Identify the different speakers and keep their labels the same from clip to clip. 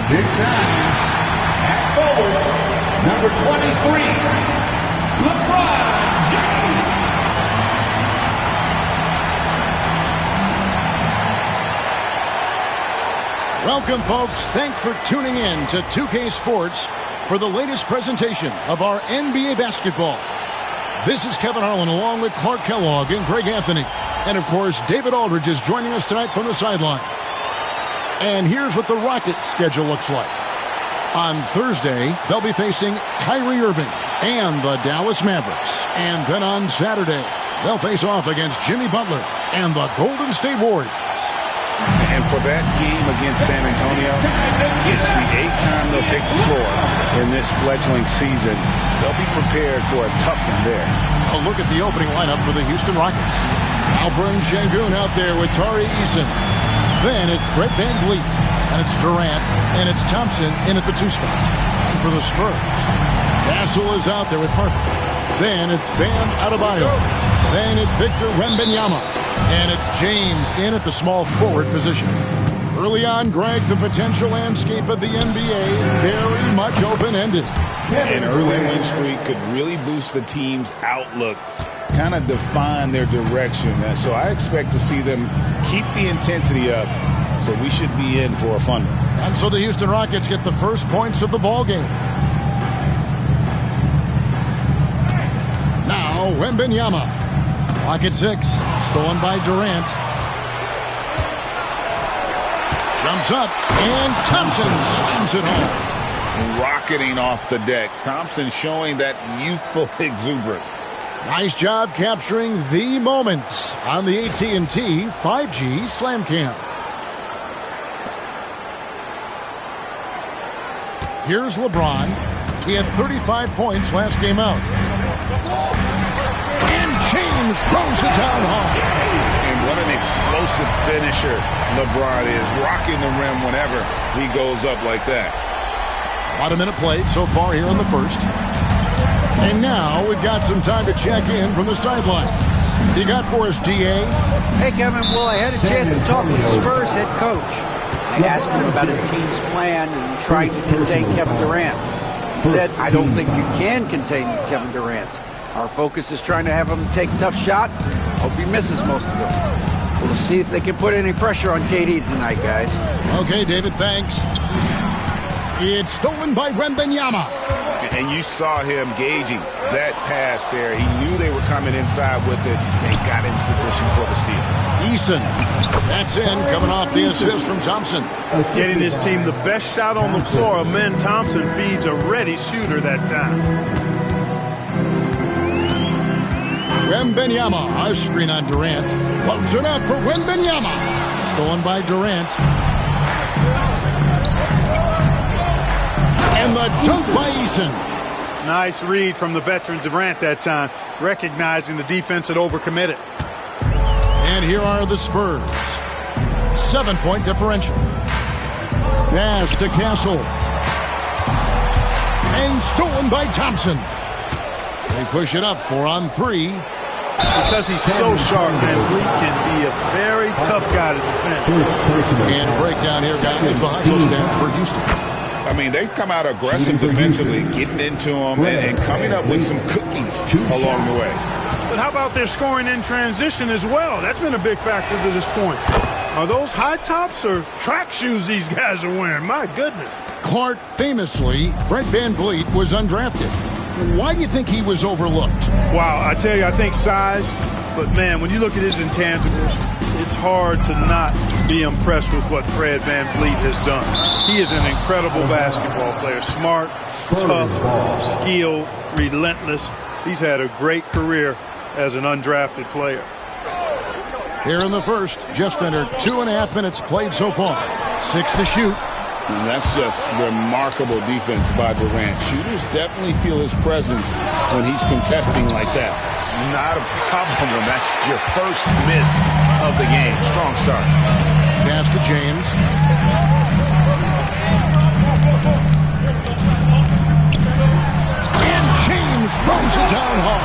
Speaker 1: 6'9", at forward, number 23, LeBron James.
Speaker 2: Welcome, folks. Thanks for tuning in to 2K Sports for the latest presentation of our NBA basketball. This is Kevin Harlan along with Clark Kellogg and Greg Anthony. And, of course, David Aldridge is joining us tonight from the sideline. And here's what the Rockets' schedule looks like. On Thursday, they'll be facing Kyrie Irving and the Dallas Mavericks. And then on Saturday, they'll face off against Jimmy Butler and the Golden State Warriors.
Speaker 3: And for that game against San Antonio, it's the 8th time they'll take the floor in this fledgling season. They'll be prepared for a tough one there.
Speaker 2: A look at the opening lineup for the Houston Rockets. Alperen Sengun out there with Tari Eason. Then it's Fred VanVleet, and it's Durant, and it's Thompson in at the 2 spot. And for the Spurs, Castle is out there with Harper. Then it's Bam Adebayo. Then it's Victor Wembanyama. And it's James in at the small forward position. Early on, Greg, the potential landscape of the NBA very much open-ended.
Speaker 3: An early win streak could really boost the team's outlook, kind of define their direction. And so I expect to see them keep the intensity up, so we should be in for a fun one.
Speaker 2: And so the Houston Rockets get the first points of the ball game. Now, Wembanyama. Clock at 6. Stolen by Durant. Jumps up, and Thompson slams it home.
Speaker 3: Rocketing off the deck. Thompson showing that youthful exuberance.
Speaker 2: Nice job capturing the moment on the AT&T 5G Slam Cam. Here's LeBron. He had 35 points last game out. And James throws it down hard.
Speaker 3: And what an explosive finisher LeBron is, rocking the rim whenever he goes up like that.
Speaker 2: About a minute played so far here in the first. And now we've got some time to check in from the sidelines. You got for us, DA?
Speaker 4: Hey, Kevin. Well, I had a chance to talk with the Spurs head coach. I asked him about his team's plan and trying to contain Kevin Durant. He said, I don't think you can contain Kevin Durant. Our focus is trying to have him take tough shots. Hope he misses most of them. We'll see if they can put any pressure on KD tonight, guys.
Speaker 2: Okay, David, thanks. It's stolen by Wembanyama.
Speaker 3: And you saw him gauging that pass there. He knew they were coming inside with it and got in position for the steal.
Speaker 2: Eason. That's in, coming off the assist from Thompson.
Speaker 5: Getting his team the best shot on the floor. Amen Thompson feeds a ready shooter that time.
Speaker 2: Wembanyama, a screen on Durant. Floats it up for Wembanyama. Stolen by Durant. And the dunk by Eason.
Speaker 5: Nice read from the veteran Durant that time, recognizing the defense had overcommitted.
Speaker 2: And here are the Spurs. 7-point differential. Pass to Castle. And stolen by Thompson. They push it up 4 on 3.
Speaker 5: Because he's so sharp, VanVleet can be a very tough guy to defend.
Speaker 2: And breakdown here, guys. The hustle stance for Houston.
Speaker 3: I mean, they've come out aggressive defensively, getting into them and coming up with some cookies along the way.
Speaker 5: But how about their scoring in transition as well? That's been a big factor to this point. Are those high tops or track shoes these guys are wearing? My goodness.
Speaker 2: Clark, famously, Fred VanVleet was undrafted. Why do you think he was overlooked?
Speaker 5: Wow, I tell you, I think size. But, man, when you look at his intangibles, it's hard to not be impressed with what Fred VanVleet has done. He is an incredible basketball player. Smart, tough, skilled, relentless. He's had a great career as an undrafted player.
Speaker 2: Here in the first, just under 2.5 minutes played so far. 6 to shoot.
Speaker 3: And that's just remarkable defense by Durant. Shooters definitely feel his presence when he's contesting like that. Not a problem when that's your first miss of the game. Strong start.
Speaker 2: Pass to James. And James throws it down hard.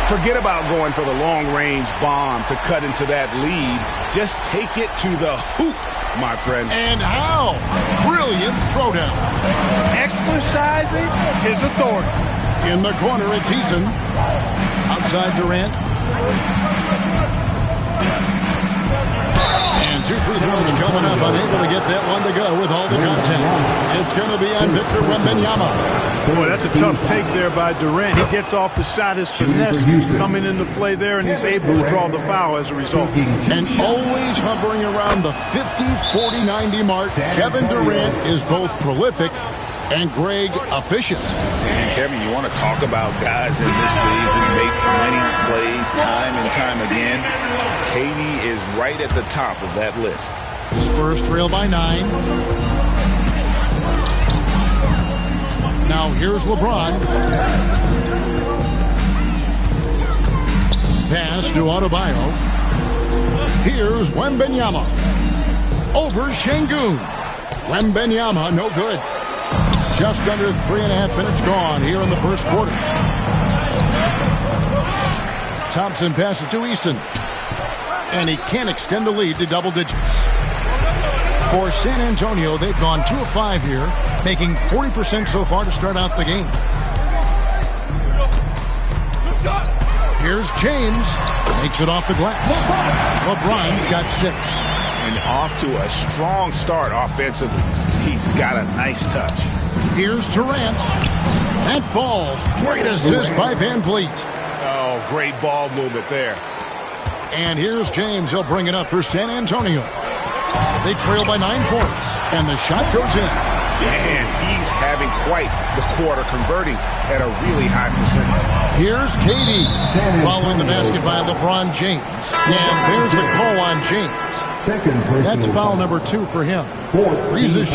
Speaker 3: Forget about going for the long-range bomb to cut into that lead. Just take it to the hoop my friend.
Speaker 2: And how? Brilliant throwdown.
Speaker 5: Exercising his authority.
Speaker 2: In the corner, it's Eason. Outside Durant. And 2 free throws coming up. Unable to get that one to go with all the contact. It's going to be on Victor Wembanyama.
Speaker 5: Boy, that's a tough take there by Durant. He gets off the shot, his finesse coming into play there, and he's able to draw the foul as a result.
Speaker 2: And always hovering around the 50, 40, 90 mark. Kevin Durant is both prolific and Greg efficient.
Speaker 3: And Kevin, you want to talk about guys in this league who make winning plays time and time again. KD is right at the top of that list.
Speaker 2: Spurs trail by 9. Now here's LeBron. Pass to Adebayo. Here's Wembanyama. Over Şengün. Wembanyama, no good. Just under 3.5 minutes gone here in the first quarter. Thompson passes to Eason. And he can't extend the lead to double digits. For San Antonio, they've gone 2 of 5 here, making 40% so far to start out the game. Here's James. Makes it off the glass. LeBron's got 6.
Speaker 3: And off to a strong start offensively. He's got a nice touch.
Speaker 2: Here's Durant. That falls. Great assist by Van Vliet.
Speaker 3: Oh, great ball movement there.
Speaker 2: And here's James. He'll bring it up for San Antonio. They trail by 9 points. And the shot goes in.
Speaker 3: And he's having quite the quarter, converting at a really high percentage.
Speaker 2: Here's KD. Following the basket by LeBron James. And there's the call on James. That's foul number 2 for him. Reza's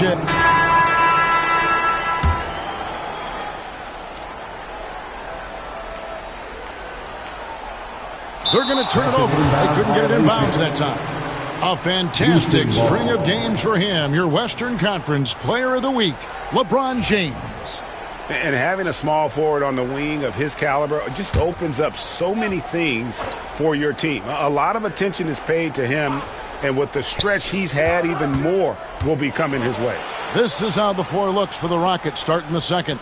Speaker 2: They're going to turn it over. They couldn't get it in bounds that time. A fantastic string of games for him. Your Western Conference Player of the Week, LeBron James.
Speaker 3: And having a small forward on the wing of his caliber just opens up so many things for your team. A lot of attention is paid to him, and with the stretch he's had, even more will be coming his way.
Speaker 2: This is how the floor looks for the Rockets starting the second.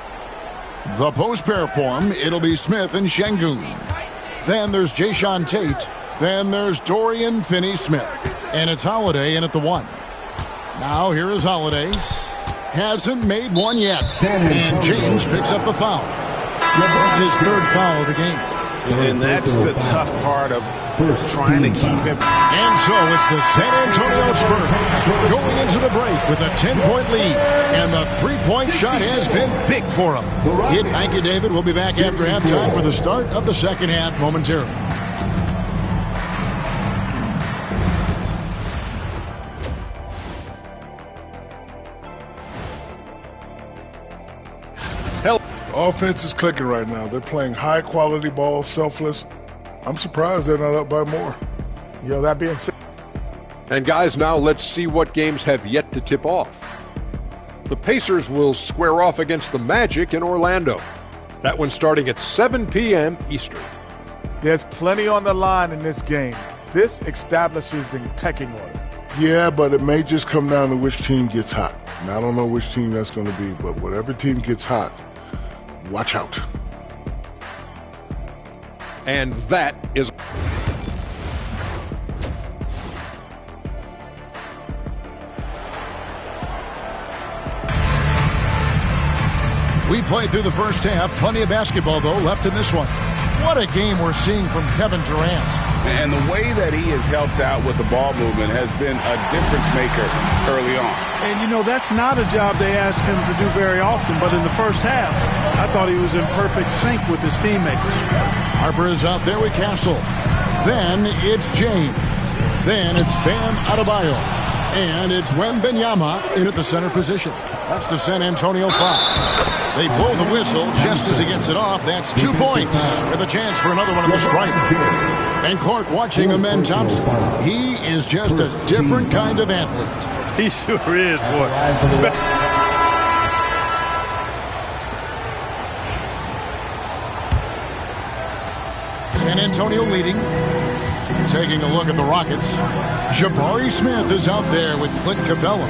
Speaker 2: The post pair form, it'll be Smith and Şengün. Then there's Jae'Sean Tate. Then there's Dorian Finney-Smith. And it's Holiday in at the 1. Now here is Holiday. Hasn't made one yet. And James picks up the foul. That's his 3rd foul of the game.
Speaker 3: And that's the tough part of trying to keep him.
Speaker 2: And so it's the San Antonio Spurs going into the break with a 10-point lead. And the 3-point shot has been big for them. Thank you, David. We'll be back after halftime for the start of the second half momentarily.
Speaker 6: Offense is clicking right now. They're playing high-quality ball, selfless. I'm surprised they're not up by more.
Speaker 7: That being said. And guys, now let's see what games have yet to tip off. The Pacers will square off against the Magic in Orlando. That one starting at 7 p.m. Eastern.
Speaker 8: There's plenty on the line in this game. This establishes the pecking order.
Speaker 6: Yeah, but it may just come down to which team gets hot. Now, I don't know which team that's going to be, but whatever team gets hot, watch out.
Speaker 7: And that is...
Speaker 2: We played through the first half. Plenty of basketball, though, left in this one. What a game we're seeing from Kevin Durant.
Speaker 3: And the way that he has helped out with the ball movement has been a difference maker early on.
Speaker 5: And, that's not a job they asked him to do very often, but in the first half, I thought he was in perfect sync with his teammates.
Speaker 2: Harper is out there with Castle. Then it's James. Then it's Bam Adebayo. And it's Wembanyama in at the center position. That's the San Antonio foul. They blow the whistle just as he gets it off. That's 2 points with a chance for another one on the stripe. And Clark watching Amen Thompson. He is just a different kind of athlete.
Speaker 5: He sure is, boy.
Speaker 2: San Antonio leading. Taking a look at the Rockets, Jabari Smith is out there with Clint Capella.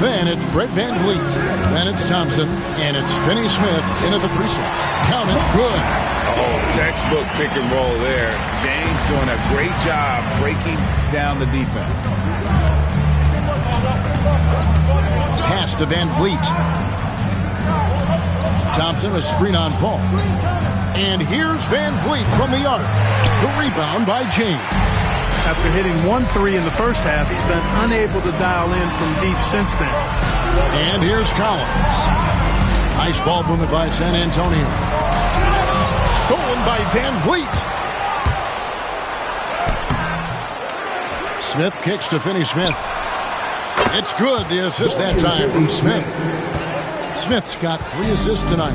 Speaker 2: Then it's Fred VanVleet. Then it's Thompson. And it's Finney Smith in at the 3 slot. Count it. Good.
Speaker 3: Textbook pick and roll there. James doing a great job breaking down the defense.
Speaker 2: Pass to VanVleet. Thompson, a screen on Paul. And here's VanVleet from the arc. The rebound by James.
Speaker 5: After hitting 1-3 in the first half, he's been unable to dial in from deep since then.
Speaker 2: And here's Collins. Nice ball movement by San Antonio. Stolen by VanVleet. Smith kicks to Finney Smith. It's good. The assist that time from Smith. Smith's got 3 assists tonight.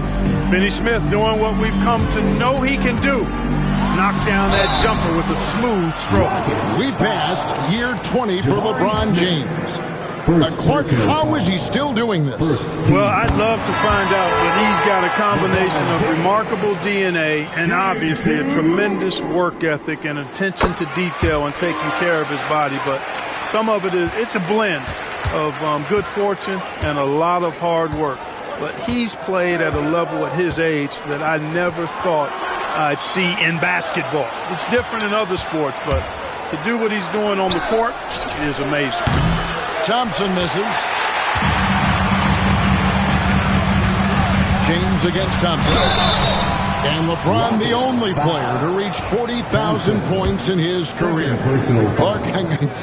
Speaker 5: Finney Smith doing what we've come to know he can do. Knock down that jumper with a smooth stroke.
Speaker 2: We passed year 20 for LeBron James. Clark, how is he still doing this?
Speaker 5: Well, I'd love to find out, but he's got a combination of remarkable DNA and obviously a tremendous work ethic and attention to detail and taking care of his body. But some of it's a blend of good fortune and a lot of hard work. But he's played at a level at his age that I never thought I'd see in basketball. It's different in other sports, but to do what he's doing on the court is amazing.
Speaker 2: Thompson misses. James against Thompson. And LeBron, the only player to reach 40,000 points in his career. Clark,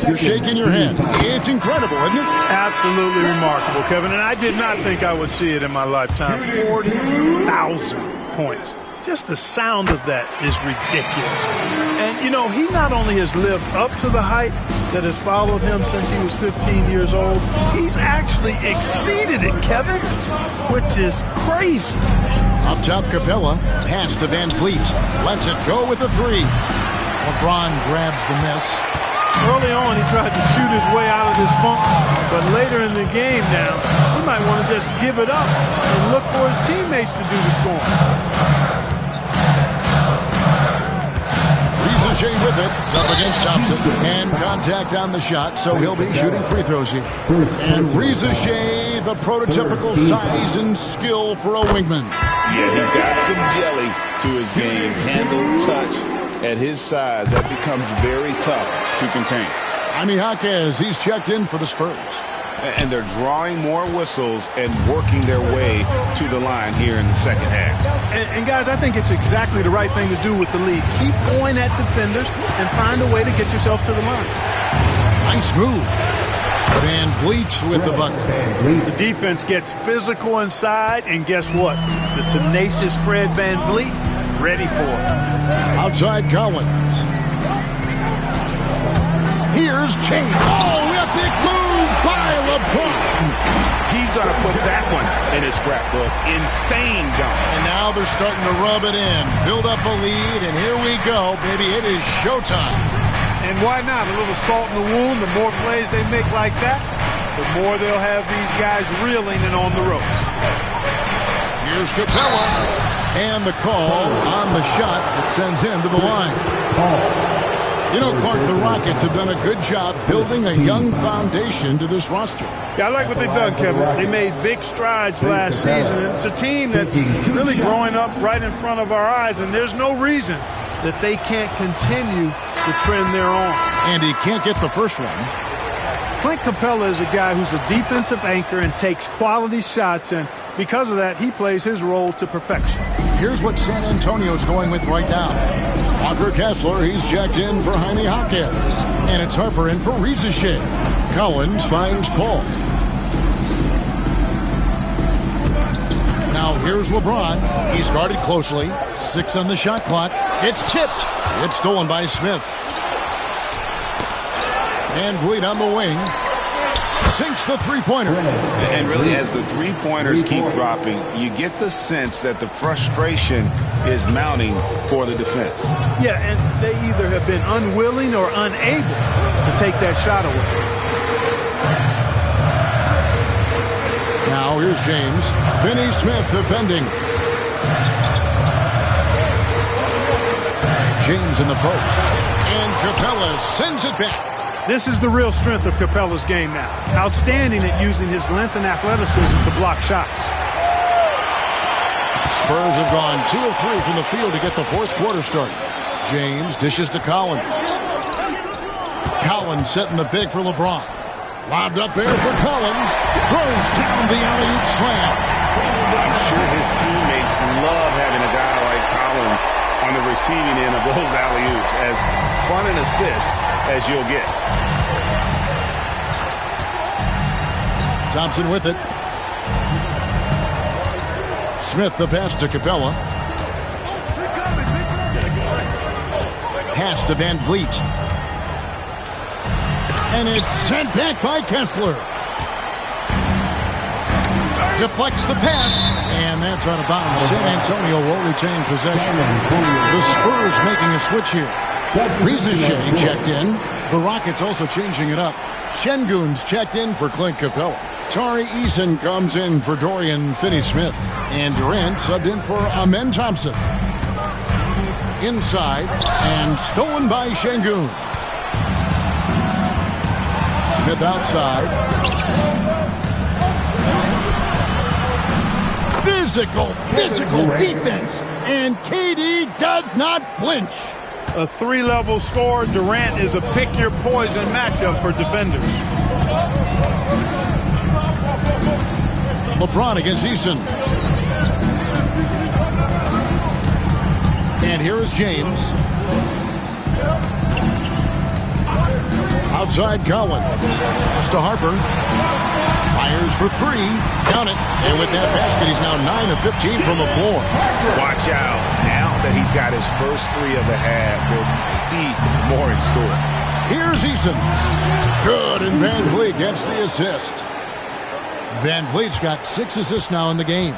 Speaker 2: you're shaking your head. It's incredible, isn't it?
Speaker 5: Absolutely remarkable, Kevin. And I did not think I would see it in my lifetime. 40,000 points. Just the sound of that is ridiculous. And, you know, he not only has lived up to the hype that has followed him since he was 15 years old, he's actually exceeded it, Kevin, which is crazy.
Speaker 2: Up top, Capella. Pass to VanVleet. Lets it go with the 3. LeBron grabs the miss.
Speaker 5: Early on, he tried to shoot his way out of this funk, but later in the game now, he might want to just give it up and look for his teammates to do the scoring.
Speaker 2: Riza with it. It's up against Thompson. And contact on the shot, so he'll be shooting free throws here. And Riza, the prototypical size and skill for a wingman.
Speaker 3: Yeah, he's got some jelly to his game. Handle, touch. At his size, that becomes very tough to contain.
Speaker 2: Jaime Jaquez, he's checked in for the Spurs.
Speaker 3: And they're drawing more whistles and working their way to the line here in the second half.
Speaker 5: And guys, I think it's exactly the right thing to do with the lead. Keep going at defenders and find a way to get yourself to the line.
Speaker 2: Nice move. VanVleet with the bucket.
Speaker 5: The defense gets physical inside, and guess what? The tenacious Fred VanVleet ready for it.
Speaker 2: Outside Collins. Here's James. Oh, epic move by LeBron.
Speaker 3: He's going to put that one in his scrapbook. Insane dunk.
Speaker 2: And now they're starting to rub it in. Build up a lead, and here we go, baby. It is showtime.
Speaker 5: And why not? A little salt in the wound. The more plays they make like that, the more they'll have these guys reeling and on the ropes.
Speaker 2: Here's Capella. And the call on the shot that sends him to the line. You know, Clark, the Rockets have done a good job building a young foundation to this roster.
Speaker 5: Yeah, I like what they've done, Kevin. They made big strides last season. And it's a team that's really growing up right in front of our eyes, and there's no reason that they can't continue the trend they're on.
Speaker 2: And he can't get the first one.
Speaker 5: Clint Capella is a guy who's a defensive anchor and takes quality shots, and because of that, he plays his role to perfection.
Speaker 2: Here's what San Antonio's going with right now. Walker Kessler, he's checked in for Jaime Jaquez. And it's Harper in for Riza. Collins finds Paul. Now here's LeBron. He's guarded closely. 6 on the shot clock. It's tipped. It's stolen by Smith. VanVleet on the wing. Sinks the three-pointer.
Speaker 3: And really, as the three-pointers keep dropping, you get the sense that the frustration is mounting for the defense.
Speaker 5: Yeah, and they either have been unwilling or unable to take that shot away.
Speaker 2: Now here's James. Finney Smith defending. James in the post. And Capella sends it back.
Speaker 5: This is the real strength of Capella's game now. Outstanding at using his length and athleticism to block shots.
Speaker 2: Spurs have gone 2 of 3 from the field to get the fourth quarter started. James dishes to Collins. Collins setting the big for LeBron. Lobbed up there for Collins. Throws down the alley-oop slam.
Speaker 3: I'm sure his teammates love having a guy like Collins on the receiving end of those alley-oops. As fun an assist as you'll get.
Speaker 2: Thompson with it. Smith the pass to Capella. Pass to Van Vliet. And it's sent back by Kessler. Deflects the pass. And that's out of bounds. San Antonio will retain possession. The Spurs making a switch here. Rizashea checked in. The Rockets also changing it up. Şengün's checked in for Clint Capella. Tari Eason comes in for Dorian Finney-Smith. And Durant subbed in for Amen Thompson. Inside and stolen by Şengün. Smith outside. Physical defense. And KD does not flinch.
Speaker 5: A three-level score. Durant is a pick-your-poison matchup for defenders.
Speaker 2: LeBron against Eason. And here is James. Outside Collins. Pass to Harper. Fires for 3. Count it. And with that basket, he's now 9 of 15 from the floor.
Speaker 3: Watch out. Now that he's got his first 3 of the half, there might be more in store.
Speaker 2: Here's Eason. Good, and Van Vliet gets the assist. Van Vliet's got 6 assists now in the game.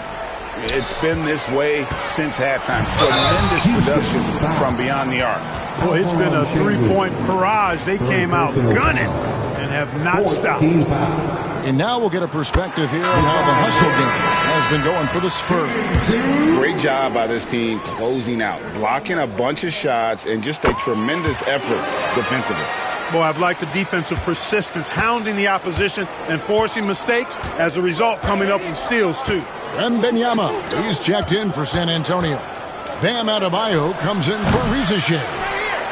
Speaker 3: It's been this way since halftime. Tremendous production from beyond the arc.
Speaker 5: Boy, it's been a three-point barrage. They came out gunning and have not stopped.
Speaker 2: And now we'll get a perspective here on how the hustle game has been going for the Spurs.
Speaker 3: Great job by this team closing out, blocking a bunch of shots, and just a tremendous effort defensively.
Speaker 5: Boy, I've liked the defensive persistence, hounding the opposition and forcing mistakes. As a result, coming up with steals, too.
Speaker 2: Wembanyama, he's checked in for San Antonio. Bam Adebayo comes in for Rizashea.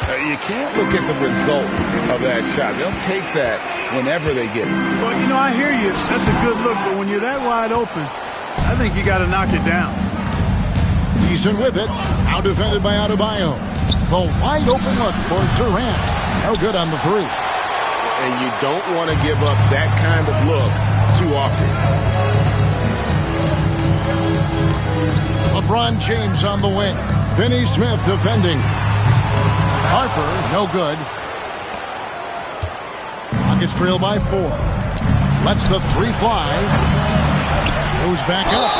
Speaker 3: You can't look at the result of that shot. They'll take that whenever they get it.
Speaker 5: Well, you know, I hear you. That's a good look, but when you're that wide open, I think you got to knock it down.
Speaker 2: Eason with it. Now defended by Adebayo. The wide open look for Durant. No good on the 3.
Speaker 3: And you don't want to give up that kind of look too often.
Speaker 2: LeBron James on the wing. Finney-Smith defending. Harper, no good. Rockets trail by 4. Lets the 3 fly. Goes back up.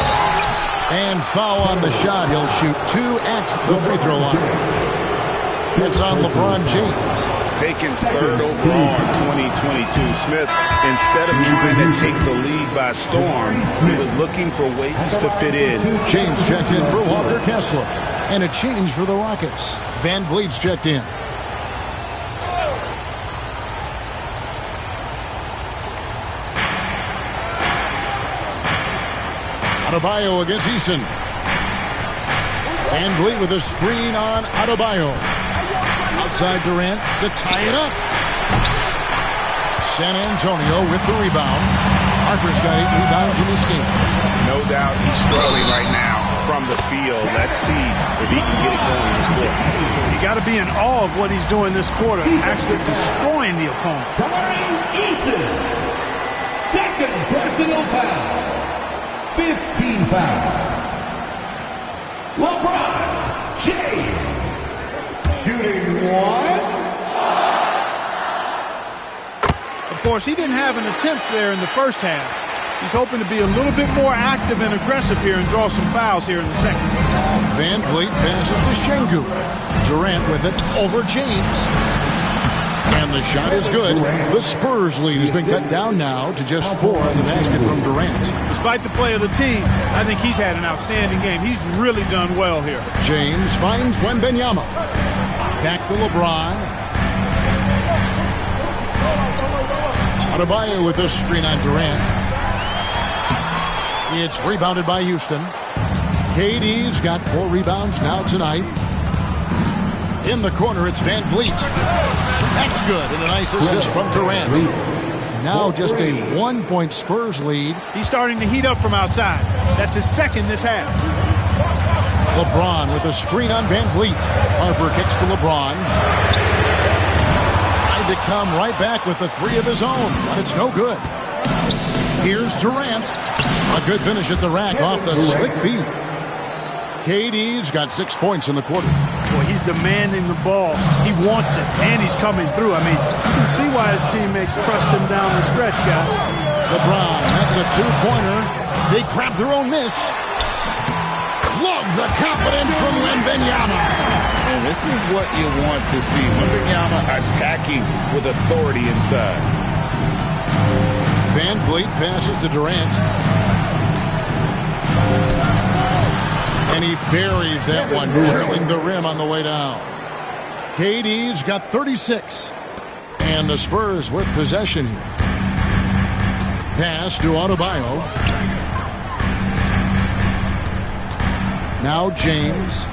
Speaker 2: And foul on the shot. He'll shoot 2 at the free throw line. It's on LeBron James.
Speaker 3: Taken 3rd overall in 2022. Smith, instead of trying to take the lead by storm, he was looking for ways to fit in.
Speaker 2: James checked in for Walker Kessler. And a change for the Rockets. Van Vliet's checked in. Adebayo against Eason. Van Vliet with a screen on Adebayo. Outside Durant to tie it up. San Antonio with the rebound. Harper's got 8 rebounds in this game.
Speaker 3: No doubt he's struggling right now from the field. Let's see if he can get it going this quarter.
Speaker 5: You got to be in awe of what he's doing this quarter, actually destroying the opponent.
Speaker 1: Tari Eason, 2nd personal foul. 15 foul. LeBron James shooting 1.
Speaker 5: Of course, he didn't have an attempt there in the first half. He's hoping to be a little bit more active and aggressive here and draw some fouls here in the second.
Speaker 2: Van Vliet passes to Şengün. Durant with it over James. And the shot is good. The Spurs lead has been cut down now to just 4 on the basket from Durant.
Speaker 5: Despite the play of the team, I think he's had an outstanding game. He's really done well here.
Speaker 2: James finds Wembanyama. Back to LeBron. Adebayo with the screen on Durant. It's rebounded by Houston. KD's got 4 rebounds now tonight. In the corner, it's Van Vliet. That's good, and a nice assist from Durant. Now just a 1-point Spurs lead.
Speaker 5: He's starting to heat up from outside. That's his second this half.
Speaker 2: LeBron with a screen on Van Vliet. Harper kicks to LeBron. Tried to come right back with the 3 of his own, but it's no good. Here's Durant. A good finish at the rack off the slick feed. KD's got 6 points in the quarter.
Speaker 5: Boy, he's demanding the ball. He wants it, and he's coming through. I mean, you can see why his teammates trust him down the stretch, guys.
Speaker 2: LeBron, that's a 2-pointer. They grab their own miss. Love the confidence from Wembanyama.
Speaker 3: And this is what you want to see. Wembanyama attacking with authority inside.
Speaker 2: Van Vliet passes to Durant. And he buries that one, drilling the rim on the way down. KD's got 36. And the Spurs with possession here. Pass to Adebayo. Now James.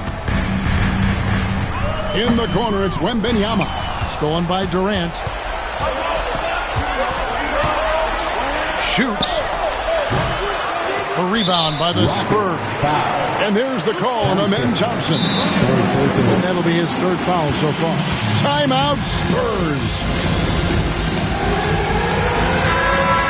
Speaker 2: In the corner, it's Wembanyama. Stolen by Durant. Shoots. A rebound by the Spurs. And there's the call on Amen Thompson. And that'll be his 3rd foul so far. Timeout, Spurs.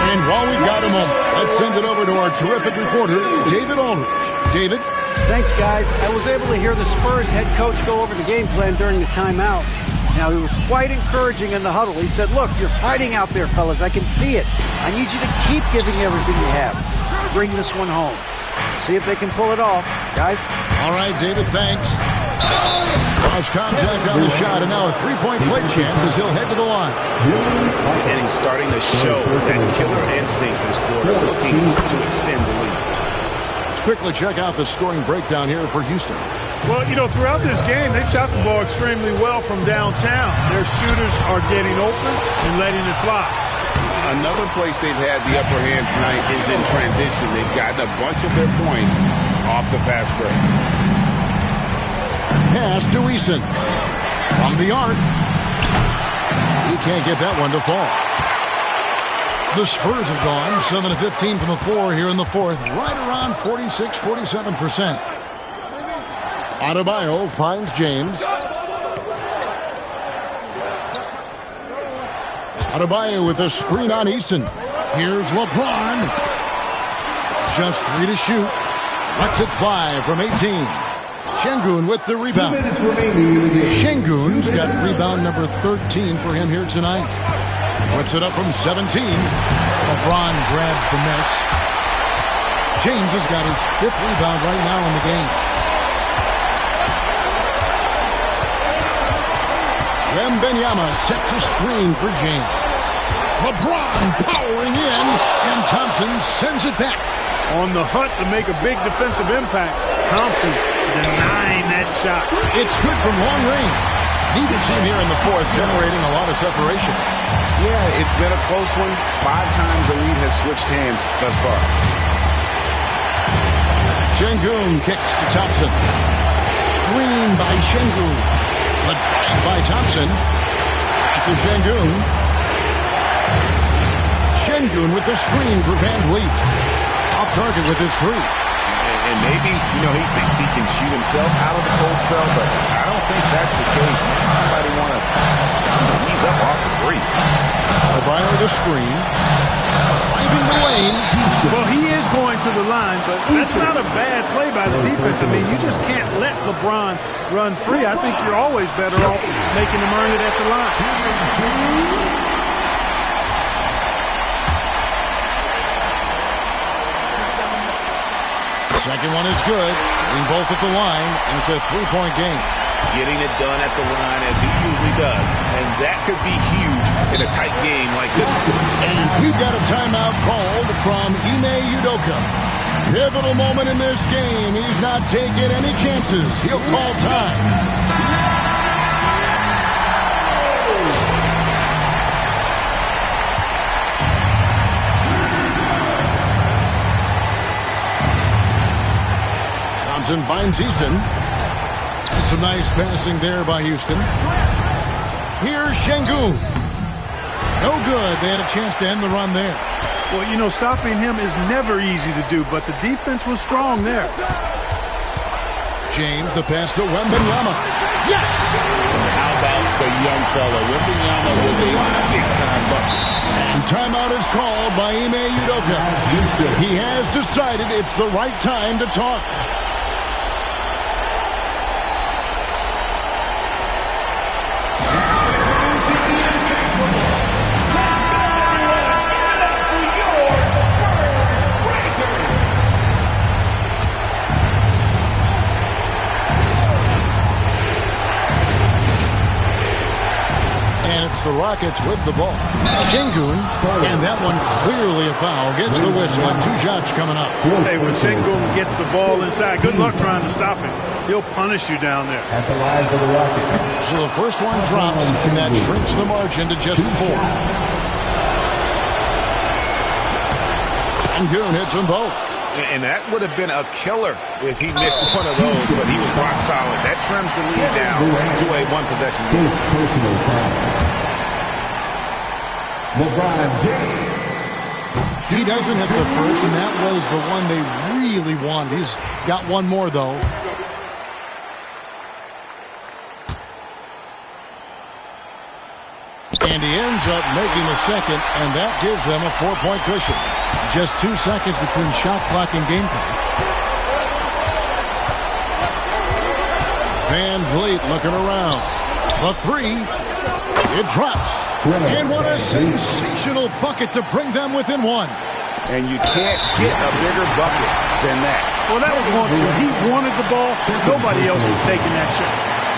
Speaker 2: And while we got a moment, let's send it over to our terrific reporter, David Aldridge. David?
Speaker 4: Thanks, guys. I was able to hear the Spurs head coach go over the game plan during the timeout. Now, he was quite encouraging in the huddle. He said, look, you're fighting out there, fellas. I can see it. I need you to keep giving everything you have. Bring this one home. See if they can pull it off. Guys?
Speaker 2: All right, David, thanks. Cross contact on the shot, and now a 3-point play chance as he'll head to the line.
Speaker 3: And he's starting to show that killer instinct this quarter, looking to extend the lead.
Speaker 2: Let's quickly check out the scoring breakdown here for Houston.
Speaker 5: Well, you know, throughout this game, they've shot the ball extremely well from downtown. Their shooters are getting open and letting it fly.
Speaker 3: Another place they've had the upper hand tonight is in transition. They've gotten a bunch of their points off the fast break.
Speaker 2: Pass to Eason. From the arc. He can't get that one to fall. The Spurs have gone 7 of 15 from the floor here in the 4th. Right around 46-47%. Adebayo finds James. Adebayo with a screen on Eason. Here's LeBron. Just 3 to shoot. Lets it fly from 18. Şengün with the rebound. Şengün's got rebound number 13 for him here tonight. Puts it up from 17. LeBron grabs the miss. James has got his 5th rebound right now in the game. Wembanyama sets a screen for James. LeBron powering in, and Thompson sends it back.
Speaker 5: On the hunt to make a big defensive impact, Thompson denying that shot.
Speaker 2: It's good from long range. Neither team here in the 4th generating a lot of separation.
Speaker 3: Yeah, it's been a close one. 5 times the lead has switched hands thus far.
Speaker 2: Şengün kicks to Thompson. Screen by Şengün. A drive by Thompson. To Şengün. Şengün with the screen for Van Vliet. Off target with his 3.
Speaker 3: And maybe, you know, he thinks he can shoot himself out of the cold spell, but I don't think that's the case. Maybe somebody want to tell him to ease up off the threes.
Speaker 2: Adebayo the screen. Finding the lane.
Speaker 5: Well, he is going to the line, but that's not a bad play by the defense. I mean, you just can't let LeBron run free. I think you're always better off making him earn it at the line.
Speaker 2: Second one is good. Getting both at the line, and it's a 3-point game.
Speaker 3: Getting it done at the line as he usually does. And that could be huge in a tight game like this one.
Speaker 2: And we've got a timeout called from Ime Udoka. Pivotal moment in this game. He's not taking any chances. He'll call time. Thompson finds Eason. And some nice passing there by Houston. Here's Şengün. No good. They had a chance to end the run there.
Speaker 5: Well, you know, stopping him is never easy to do, but the defense was strong there.
Speaker 2: James, the pass to Wembanyama. Yes!
Speaker 3: And how about the young fella? Wembanyama with a big-time bucket.
Speaker 2: And timeout is called by Ime Udoka. He has decided it's the right time to talk. The Rockets with the ball. Şengün, and that one clearly a foul. Gets the whistle and 2 shots coming up.
Speaker 5: Hey, when Şengün gets the ball inside, good luck trying to stop him. He'll punish you down there.
Speaker 1: At the line for the Rockets.
Speaker 2: So the first one drops, and that shrinks the margin to just 4. Şengün hits them both.
Speaker 3: And that would have been a killer if he missed one of those, but he was rock solid. That trims the lead down to a one-possession game.
Speaker 1: Personal foul. LeBron James.
Speaker 2: He doesn't hit the first, and that was the one they really wanted. He's got one more, though. And he ends up making the second, and that gives them a 4-point cushion. Just 2 seconds between shot clock and game clock. Van Vliet looking around. The 3. It drops. And what a sensational bucket to bring them within 1.
Speaker 3: And you can't get a bigger bucket than that.
Speaker 5: Well, that was 1-2. He wanted the ball. Nobody else was taking that shot.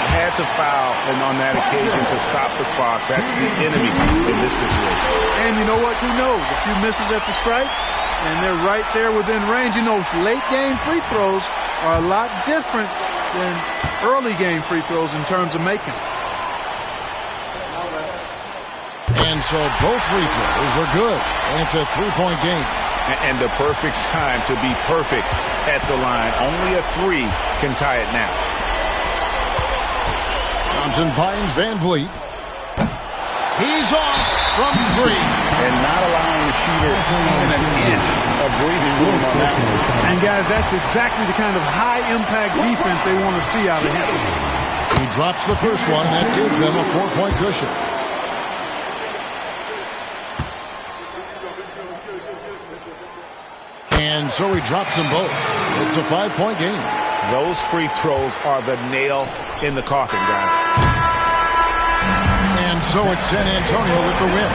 Speaker 3: Had to foul, and on that occasion to stop the clock. That's the enemy in this situation.
Speaker 5: And you know what? He knows a few misses at the stripe, and they're right there within range. You know, late game free throws are a lot different than early game free throws in terms of making them.
Speaker 2: And so both free throws are good, and it's a 3-point game.
Speaker 3: And the perfect time to be perfect at the line. Only a 3 can tie it now.
Speaker 2: Thompson finds Van Vliet. He's off from 3.
Speaker 3: And not allowing the shooter even an inch of breathing room on that one.
Speaker 5: And guys, that's exactly the kind of high-impact defense they want to see out of him.
Speaker 2: He drops the first one. That gives them a 4-point cushion. And so he drops them both. It's a 5-point game.
Speaker 3: Those free throws are the nail in the coffin, guys.
Speaker 2: And so it's San Antonio with the win.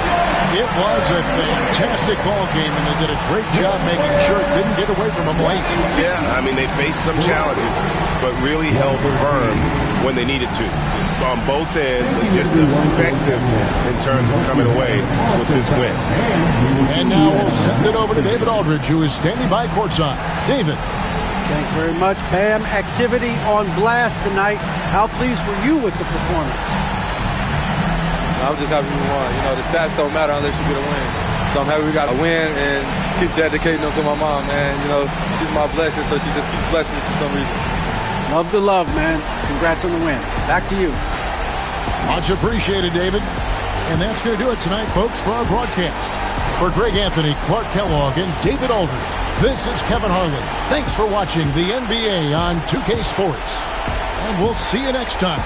Speaker 2: It was a fantastic ball game, and they did a great job making sure it didn't get away from them late.
Speaker 3: Yeah, I mean, they faced some challenges, but really held firm when they needed to. On both ends, just effective in terms of coming away with this win.
Speaker 2: And now we'll send it over to David Aldridge, who is standing by courtside. David.
Speaker 4: Thanks very much, Bam. Activity on blast tonight. How pleased were you with the performance?
Speaker 9: I'm just happy we won. You know, the stats don't matter unless you get a win. So I'm happy we got a win and keep dedicating them to my mom, man. You know, she's my blessing, so she just keeps blessing me for some reason.
Speaker 4: Love the love, man. Congrats on the win. Back to you.
Speaker 2: Much appreciated, David. And that's going to do it tonight, folks, for our broadcast. For Greg Anthony, Clark Kellogg, and David Aldridge, this is Kevin Harlan. Thanks for watching the NBA on 2K Sports. And we'll see you next time.